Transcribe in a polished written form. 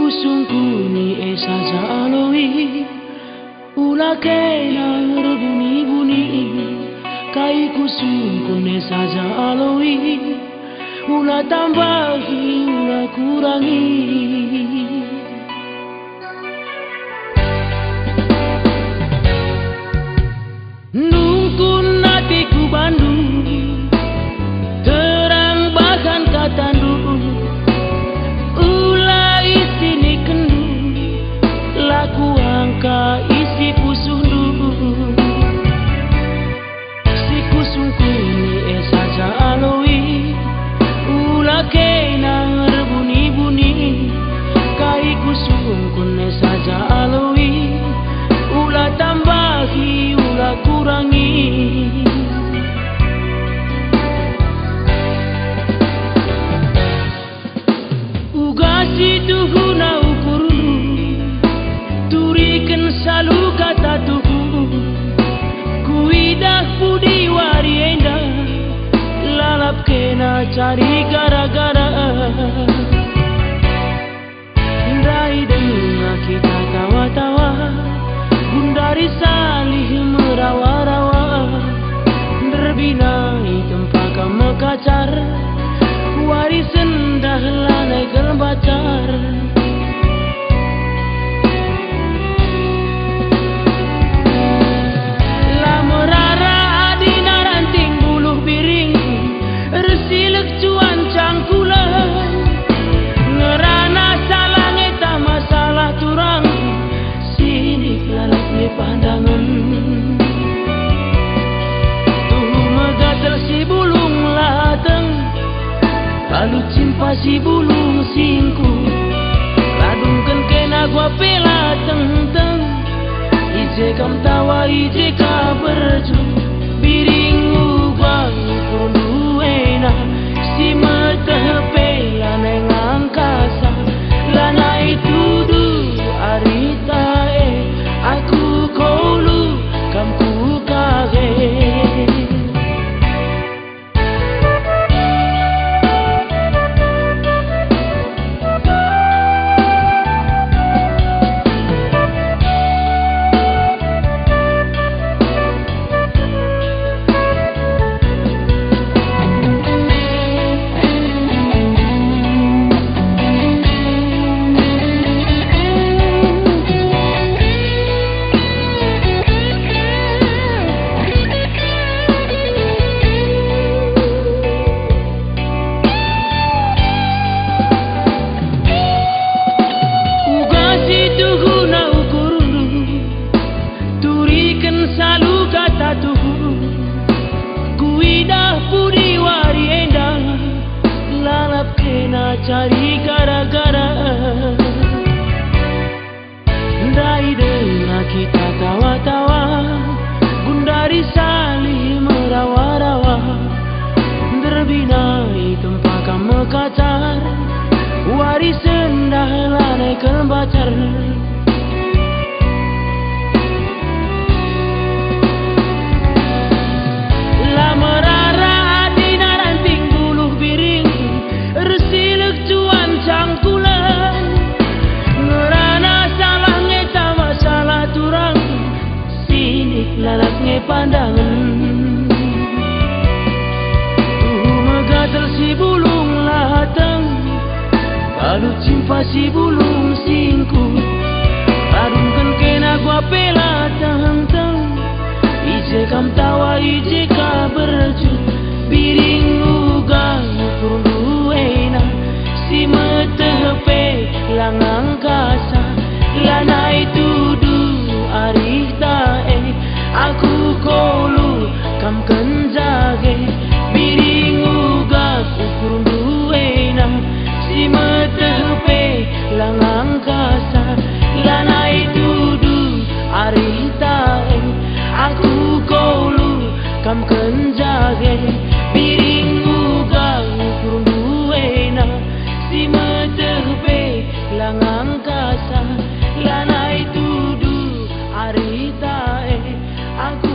kusungkuni esa jaloi ula kena berbunyi-bunyi kai kusungkuni esa jaloi ula tambahi ula kurangi nungkun hatiku bandung terang bahkan katandu ka isi kusundu si kusungkuni esa jaloi ula kena berbunyi-bunyi kai kusungkuni esa jaloi ula tambahi ula kurangi ugasi tuhuna selalu kata tuhu kuidah budi warienda lalap kena cari gara-gara Indai dengar kita tawa-tawa gundari salih merawa-rawa derbinai tempat mekacar warisan dah lanai gelbacar pandangan tuh megatel si bulung lateng lalu cimpa si bulung singku ladungkan kena gua pela teng-teng ije kam tawa ije ka berju biringu gua kurduena si metepe laneng angkasa lana itu du arita aku kolu kamku kage cari gara-gara Ndai dengar kita tawa-tawa gundari salih merawa-rawa derbinai tempat mekacar warisan dah lanai kelbacar lalaknya pandangan tuh megatel si bulung lateng lalu cimpa si bulung singku ladungkan kena gua pela teng-teng ije kam tawa ije ka berju biringu gang kurduena si metepe langang kasa lana itu du arita aku kolu kam kenjage biringu gak ukur duena si metepe langang kasa lana itu du arita aku kolu kam kenjage biringu gak ukur duena si metepe langang kasa lana itu du arita aku